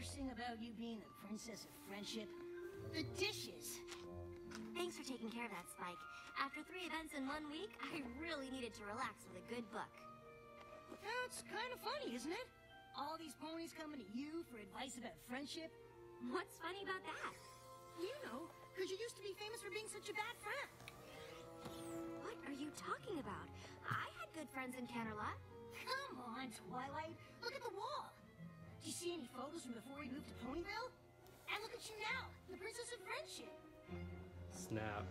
worst thing about you being the princess of friendship? The dishes. Thanks for taking care of that, Spike. After 3 events in 1 week, I really needed to relax with a good book. That's kind of funny, isn't it? All these ponies coming to you for advice about friendship. What's funny about that? You know, because you used to be famous for being such a bad friend. What are you talking about? I had good friends in Canterlot. Come on, Twilight. Look at the wall. Do you see any photos from before you moved to Ponyville? And look at you now, the princess of friendship. Snap.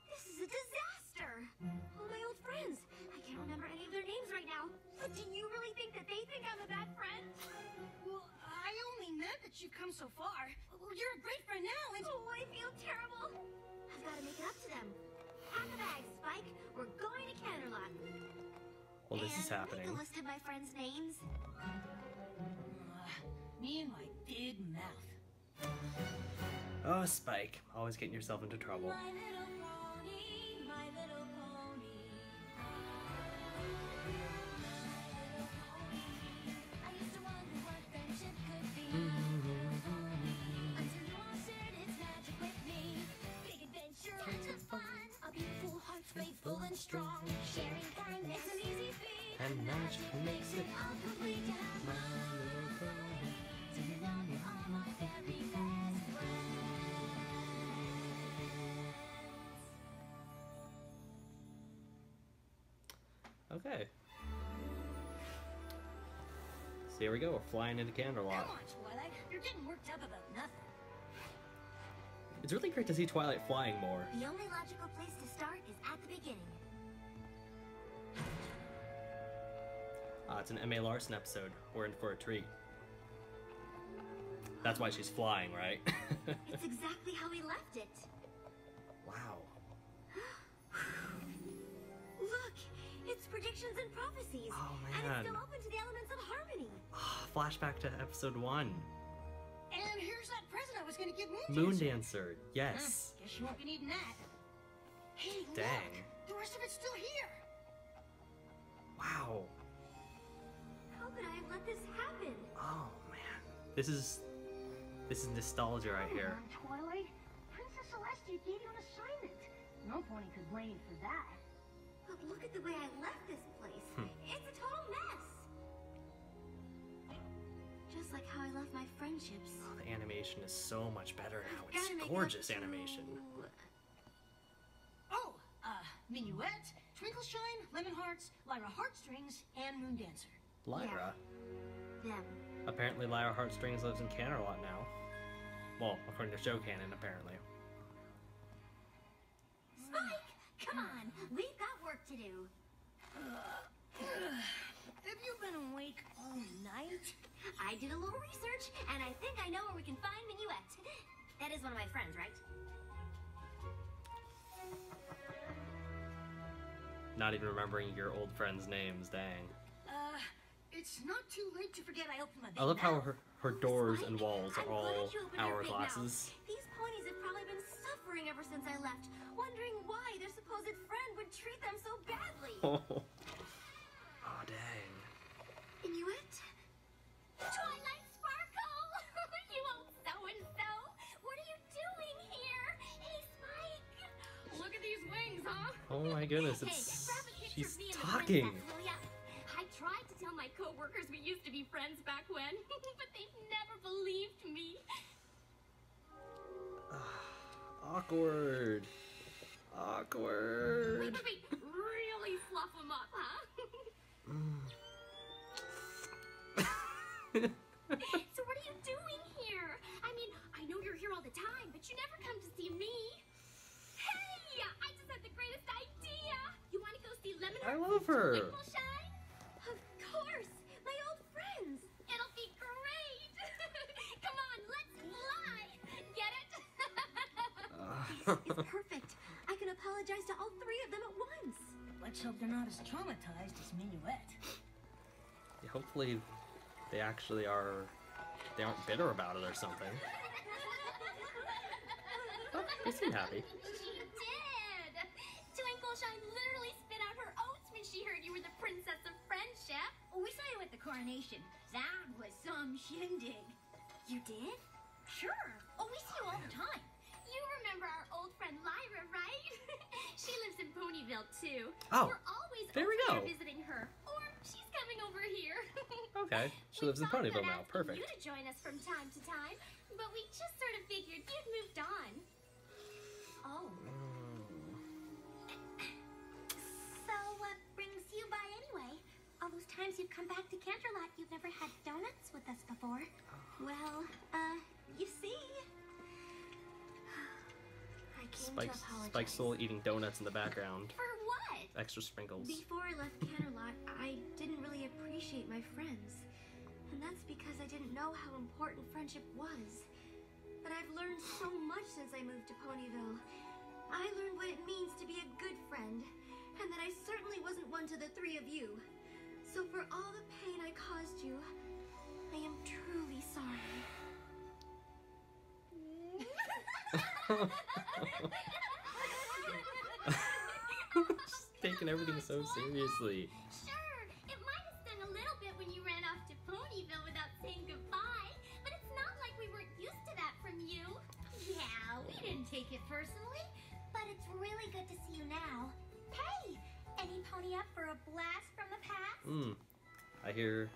This is a disaster! All my old friends. I can't remember any of their names right now. But do you really think that they think I'm a bad friend? Well, I only meant that you've come so far. Well, you're a great friend now, and... Oh, I feel terrible. I've got to make it up to them. Pack a bag, Spike. We're going to Canterlot. Well, this is happening. Make a list of my friends' names. Me and my big mouth. Oh, Spike. Always getting yourself into trouble. My little pony, my little pony. I used to wonder what friendship could be. Until you all shared its magic with me. Big adventure, tons of fun. A beautiful heart's faithful and strong. Sharing kindness an easy feat. And magic makes it all complete to have my little pony. to belong to all my very best friends. Okay. So here we go. We're flying into Canterlot. Come on, Twilight. You're getting worked up about nothing. It's really great to see Twilight flying more. The only logical place to start is at the beginning. It's an M.A. Larson episode. We're in for a treat. That's why she's flying, right? It's exactly how we left it. Wow. Look, it's predictions and prophecies. Oh, And man. it's still open to the elements of harmony. Flashback to episode 1. And here's that present I was going to give Moon Moon Dancer. Dancer. Yes. Guess you won't be needing that. Hey, Dang. look! The rest of it's still here! Wow. How could I have let this happen? Oh, man. This is nostalgia right here. Come on, Twilight. Princess Celestia gave you an assignment. No pony could blame you for that. But look at the way I left this place. It's a total mess. Just like how I left my friendships. Oh, the animation is so much better now. Gotta It's make gorgeous up to- animation. Oh, Minuet, Twinkle Shine, Lemon Hearts, Lyra Heartstrings, and Moon Dancer. Lyra. Them. Apparently Lyra Heartstrings lives in Canterlot now. Well, according to show canon, apparently. Spike, come on. We've got work to do. Have you been awake all night? I did a little research, and I think I know where we can find Minuet. That is one of my friends, right? Not even remembering your old friends' names, dang. It's not too late to forget I opened my big I love how mouth. her doors Spike, and walls are I'm glad all you opened your big hourglasses. mouth. These ponies have probably been suffering ever since I left, wondering why their supposed friend would treat them so badly. Oh, dang. Minuet? Twilight Sparkle! You old so-and-so! What are you doing here? Hey, Spike! Look at these wings, huh? Oh my goodness, Hey, it's grab a picture she's of me and the talking. princess, will ya? I tried to tell my co-workers we used to be friends back when, but they've never believed me. Awkward. Awkward. Wait, really fluff them up, huh? So what are you doing here? I mean, I know you're here all the time, but you never come to see me. Hey, I just had the greatest idea. You want to go see Lemon I Hearts love and her. Twinkle Shine? Of course, my old friends. It'll be great. Come on, let's fly. Get it? This is perfect. I can apologize to all 3 of them at once. Let's hope they're not as traumatized as Minuet. Yeah, hopefully they actually are, they aren't bitter about it or something. Oh, they seem happy. She did! Twinkle Shine literally spit out her oats when she heard you were the princess of friendship. Oh, we saw you at the carnival. explanation. That was some shindig. You did? Sure. Oh, we see you all the time. You remember our old friend Lyra, right? She lives in Ponyville too. Oh, We're always there we over go. there visiting her, or she's coming over here. Okay, she lives in We thought Ponyville about now. asking Perfect. You to join us from time to time, but we just sort of figured you'd moved on. Oh. So what brings you by anyway? All those times you've come back to Canterlot, you've never had donuts with us before. Well, you see, I came to apologize. Spike's still eating donuts in the background. For what? Extra sprinkles. Before I left Canterlot, I didn't really appreciate my friends. And that's because I didn't know how important friendship was. But I've learned so much since I moved to Ponyville. I learned what it means to be a good friend, and that I certainly wasn't one to the three of you. So for all the pain I caused you, I am truly sorry. She's taking everything so seriously. Sure, it might have stung a little bit when you ran off to Ponyville without saying goodbye, but it's not like we weren't used to that from you. Yeah, we didn't take it personally, but it's really good to see you now. Hey, any pony up for a blast from the past? I hear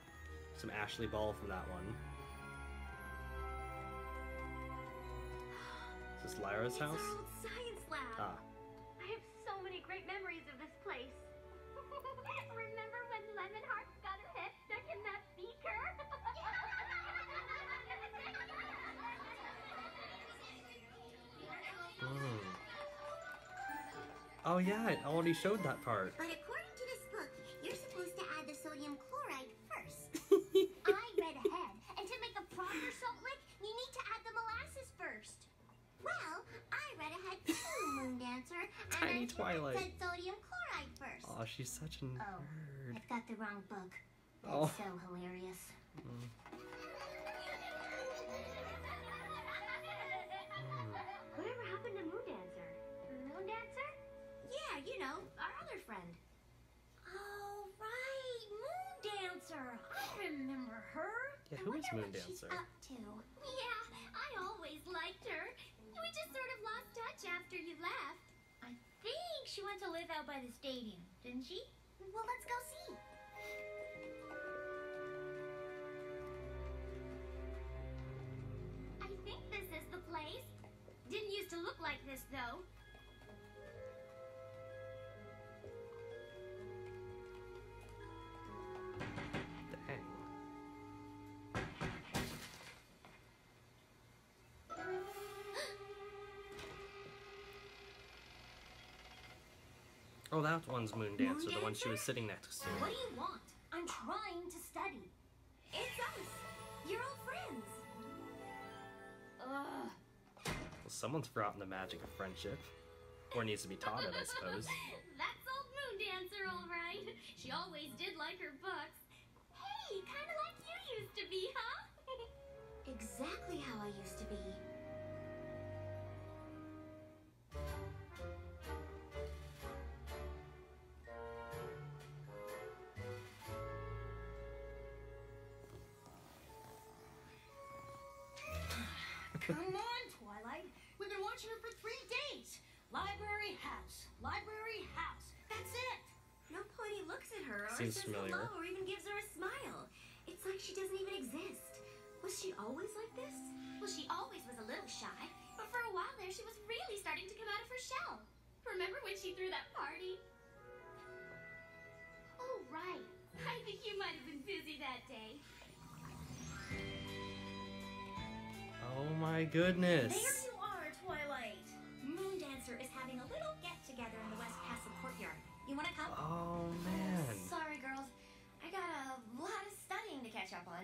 some Ashley Ball from that one. Is this Lyra's It's house? our old science lab. Ah. I have so many great memories of this place. Remember when Lemonheart got her head stuck in that beaker? Oh yeah, it already showed that part. But according to this book, you're supposed to add the sodium chloride first. I read ahead, and to make a proper salt lick, you need to add the molasses first. Well, I read ahead too, Moon Dancer, and Tiny I Twilight. said sodium chloride first. Oh, she's such a nerd. I've got the wrong book. That's Oh. so hilarious. Whatever happened to Moon Dancer? Moon Dancer? Yeah, you know, our other friend. Oh, right, Moon Dancer. I remember her. Yeah, I who is wonder Moon what she's Dancer? up to. Yeah, I always liked her. We just sort of lost touch after you left. I think she went to live out by the stadium, didn't she? Well, let's go see. I think this is the place. Didn't used to look like this, though. Dang. Oh, that one's Moon Dancer, the one she was sitting next to. What do you want? I'm trying to study. It's us, your old friends. Ugh. Well, someone's forgotten the magic of friendship. Or needs to be taught it, I suppose. That's old Moon Dancer, all right. She always did like her books. Hey, kind of like you used to be, huh? Exactly how I used to be. Come on, Twilight. We've been watching her for 3 days. Library house. Library house. That's it. No pony looks at her or Seems says familiar. hello or even gives her a smile. It's like she doesn't even exist. Was she always like this? Well, she always was a little shy, but for a while there she was really starting to come out of her shell. Remember when she threw that party? Oh, right. I think you might have been busy that day. Oh my There goodness. you are, Twilight. Moon Dancer is having a little get-together in the West Castle courtyard. You want to come? Oh man. Sorry, girls. I got a lot of studying to catch up on.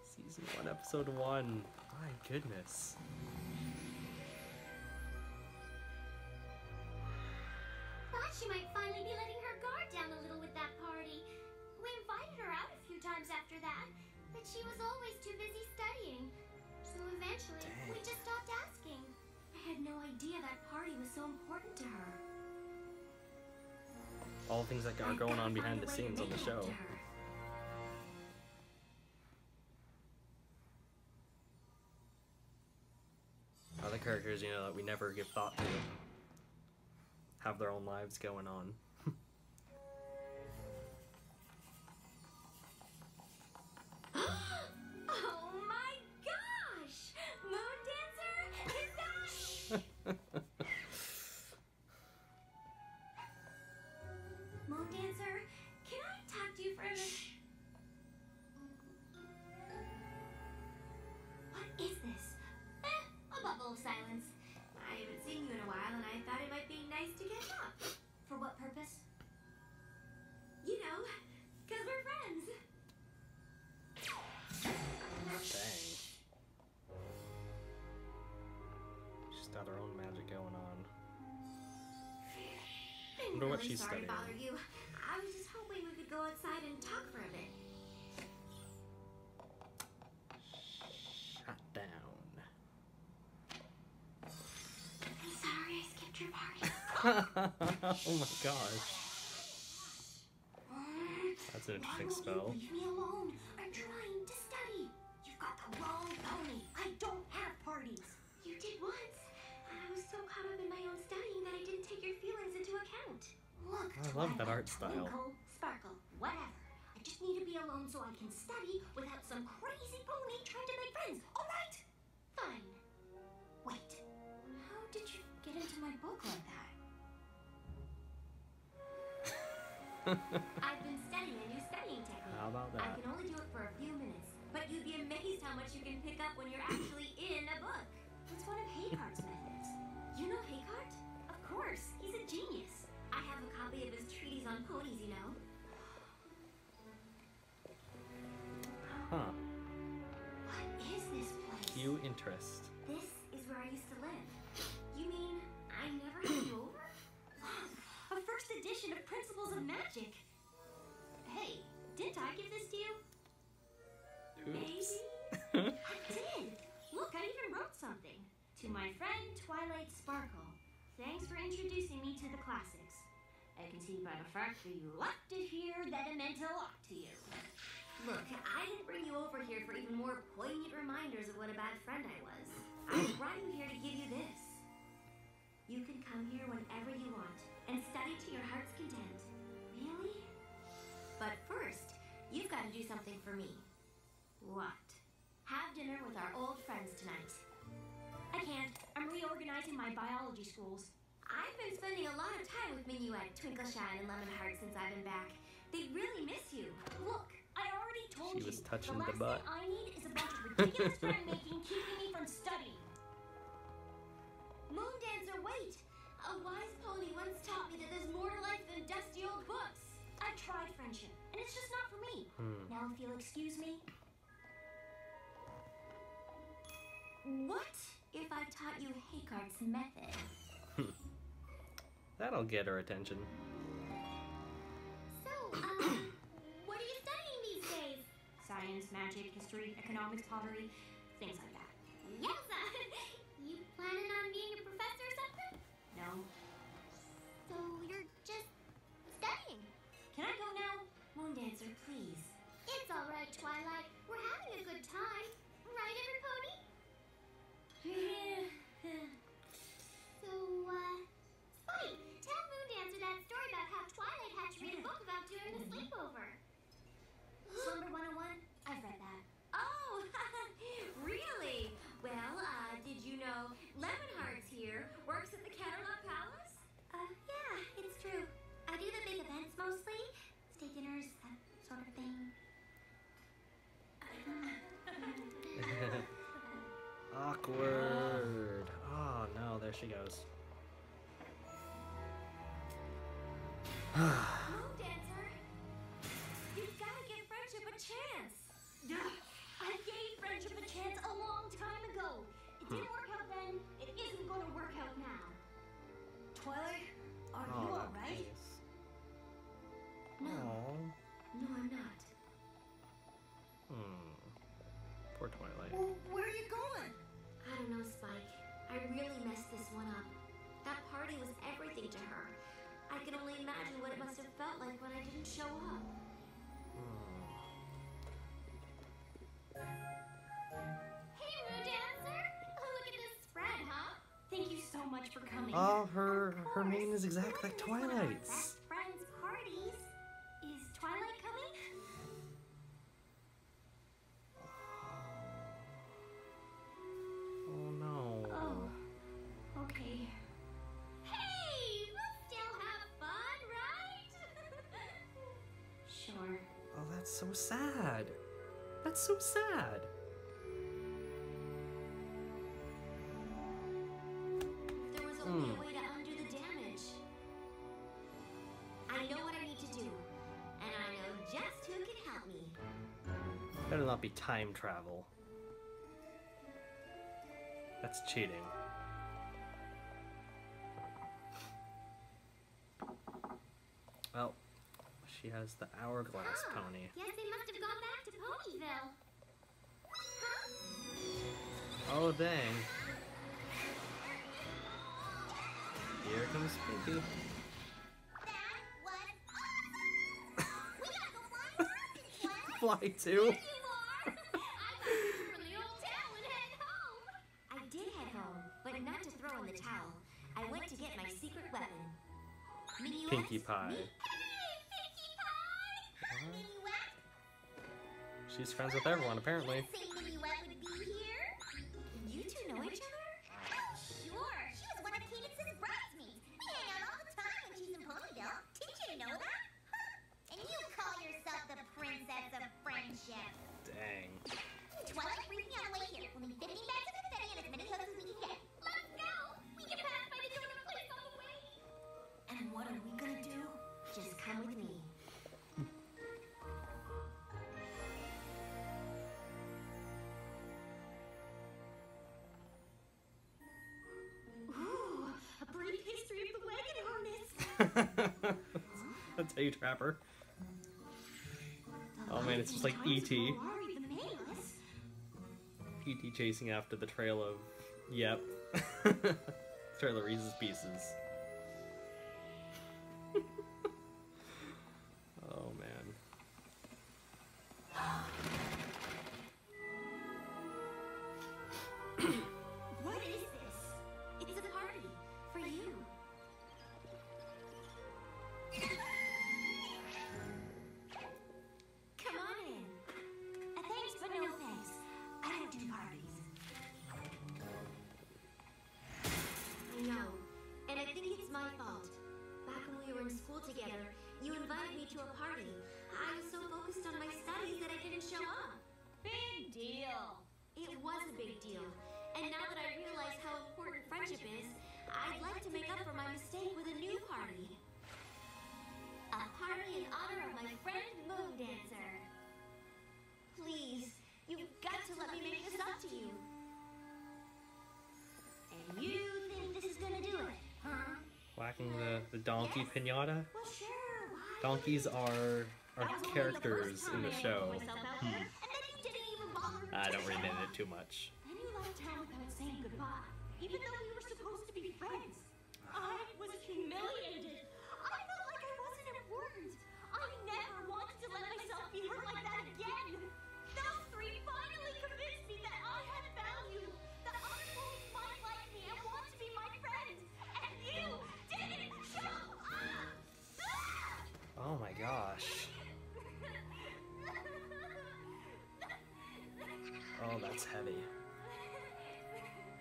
Season 1, episode 1. My goodness. Thought she might finally be letting her guard down a little with that party. We invited her out a few times after that, but she was always too busy studying. So eventually, Dang. we just stopped asking. I had no idea that party was so important to her. All things that are I've going gotta on behind find the a way to scenes on the make it up show. to her. characters, you know, that we never give thought to have their own lives going on. Oh my gosh! Moon Dancer is that? Moon Dancer, can I talk to you for a minute? What is this? A bubble of silence. I haven't seen you in a while, and I thought it might be nice to catch up. For what purpose? You know, 'cause we're friends. Dang. She's got her own magic going on. I'm Wonder what really she's sorry to studying. bother you. I was just hoping we could go outside and talk for a bit. Shut down. I'm sorry I skipped your party. Oh my gosh. That's an interesting spell. Leave me alone. I'm trying to study. You've got the wrong pony. I don't have parties. You did once. I was so caught up in my own studying that I didn't take your feelings into account. Look, I love that Twilight, art style. Twinkle, sparkle, whatever. I just need to be alone so I can study without some crazy pony trying to make friends. All right? Fine. Wait. How did you get into my book like that? I've been studying a new studying technique. How about I that? can only do it for a few minutes, but you'd be amazed how much you can pick up when you're actually in a book. It's one of Haycart's methods. You know Haycart? Of course, he's a genius. I have a copy of his treatise on ponies, you know. Huh. What is this place? Few interest. This is where I used to live. You mean I never had you over? A first edition of Principles of Magic. Hey, didn't I give this to you? Oops. I did. Look, I even wrote something. To my friend Twilight Sparkle. Thanks for introducing me to the classics. I can see by the fact that you left it here that it meant a lot to you. Look, I didn't bring you over here for even more poignant reminders of what a bad friend I was. I brought you here to give you this. You can come here whenever you want and study to your heart's content. Really? But first, you've got to do something for me. What? Have dinner with our old friends tonight. I can't. I'm reorganizing my biology schools. I've been spending a lot of time with Minuet, Twinkleshine, and Lemonheart since I've been back. They really miss you. Look, I already told She you. was touching the the last butt. thing I need is a bunch of ridiculous friend making keeping me from studying. Moon Dancer, wait! A wise pony once taught me that there's more to life than dusty old books. I've tried friendship, and it's just not for me. Now, if you'll excuse me. What if I taught you Haycart's method? That'll get her attention. So, what are you studying these days? Science, magic, history, economics, pottery, things like that. Yowza! You planning on being a professor or something? No. So you're just studying? Can I go now? Moon Dancer, please. It's all right, Twilight. We're having a good time. Right, every pony? So, Spike, tell Moon Dancer that story about how Twilight had to read a book about during the sleepover. Slumber 101? I've read that. Oh, really? Well, did you know Lemonheart's here works at the Canterlot Palace? Yeah, it's true. I do the big events mostly. State dinners, that sort of thing. Awkward. Oh no, there she goes. Moon Dancer, you've got to give friendship a chance. I gave friendship a chance a long time ago. It didn't work out then. It isn't going to work out now. Twilight, are you Oh, alright? No, Aww. no, I'm not. Poor Twilight. Well, where are you going? I don't know, Spike. I really messed this one up. That party was everything to her. I can only imagine what it must have felt like when I didn't show up. Hey, Moon Dancer! Look at this spread, huh? Oh, her name is exactly like This is one of our Twilight's. best friends' parties. Is Twilight coming? Oh no. Oh, okay. Hey, we'll still have fun, right? Sure. Oh, that's so sad. That's so sad. There was only a way to undo the damage. I know what I need to do, and I know just who can help me. Better not be time travel. That's cheating. Well, she has the hourglass pony. Guess they must have gone back to Ponyville. Huh? Oh dang. Here comes Pinky. That was awesome! We gotta go flying first, Fly too. You are! I thought you were from the old town and head home. I did head home, but not to throw in the towel. I went to get my secret weapon. Minuets? Pinkie Pie. Hey, Pinkie Pie! Minuet? She's friends with everyone apparently. Say Minuet would be here? You two know each other? Oh, sure. She was one of Cadence's bridesmaids. We hang out all the time when she's in Ponyville. Didn't you know that? Huh. And you call yourself the princess of friendship. Dang. Twilight, brief me on the way here. We'll need 15 bags of confetti and as many hooks as we can get. Let's go! We can pass by the donut place on the way. And what are we gonna do? Just come with me. Ooh, a brief history of the wagon harness. That's how you trap her. Oh man, it's just like E.T. Ferrari the Mayless. E.T. chasing after the trail of... Yep. Trail of Reese's Pieces. Oh man. What is this? It's a party for you. Come on in. Thanks, but no thanks. I don't do parties. I know, and I think it's my fault. Back when we were in school together, you invited me to a party. I was so focused on my studies that I didn't show up. Big deal. It was a big deal, and now that I realize how important friendship is, I'd like to make up for my mistake with a new party. A party in honor of my friend Moon Dancer. Please, you've got to let me make this up to you. And you think this is gonna do it, huh? Whacking the donkey pinata? Well, sure. Why? Donkeys are That was only characters first in the time I show. put myself out there, and then you didn't even bother I to don't read show into up. it too much. Then you left town without saying goodbye, even though we were supposed to be friends. I was humiliated. I felt like I wasn't important. I never wanted to let myself be hurt like that again. Those three finally convinced me that I had value, that other boys might like me and want to be my friend, and you didn't show up. Oh my gosh. Oh, that's heavy.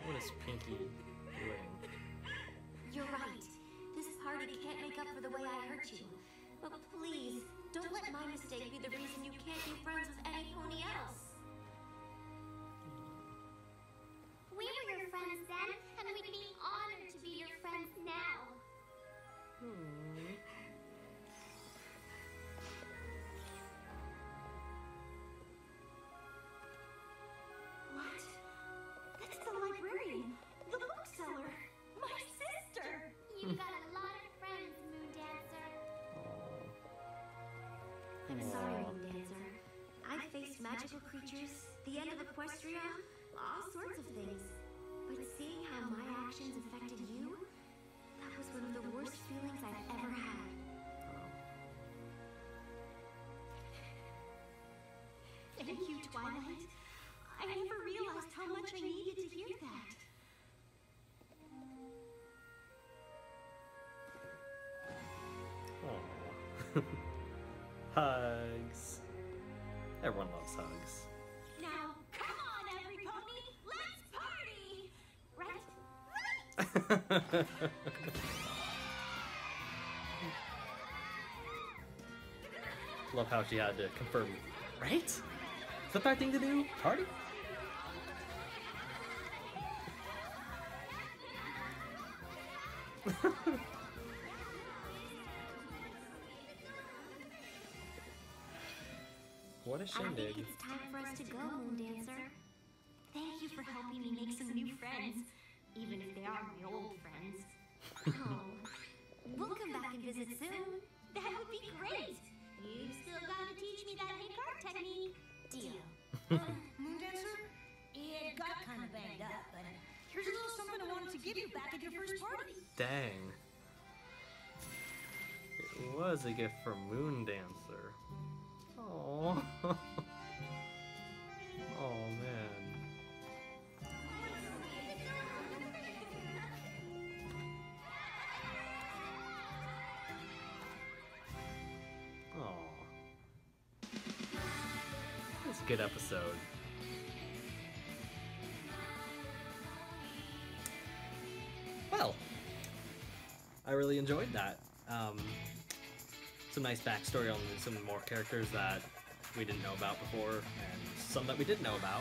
What is Pinky doing? You're right. This party can't make up for the way I hurt you. But please, don't let my mistake be the reason you can't be friends with any pony else. We were your friends then, and we'd be honored to be your friends now. What? That's the librarian, the bookseller, my sister. You've got a lot of friends, Moon Dancer. I'm sorry, Moon Dancer. I've faced magical creatures, the end of Equestria, all sorts of things. But seeing how my actions affected you, that was one of the worst feelings I've ever had. Thank you, Twilight. I never realized how much I needed to hear that. Hugs. Everyone loves hugs. Now, come on, every pony, let's party! Right? Love how she had to confirm, right? Is that the right thing to do? Party? What a I shindig. think it's time for us to go, Moon Dancer. Thank you for helping me make some new friends, even if they are my old friends. Oh, we'll come back and visit soon. That would be great! You still gotta teach me that hit card technique. Deal. Moon Dancer? It got kind of banged up, but here's a little something I wanted to give you back at your first party. Dang. It was a gift from Moon Dancer. Oh. Oh man. Oh. It's a good episode. Well, I really enjoyed that. Some nice backstory on some more characters that we didn't know about before, and some that we did know about.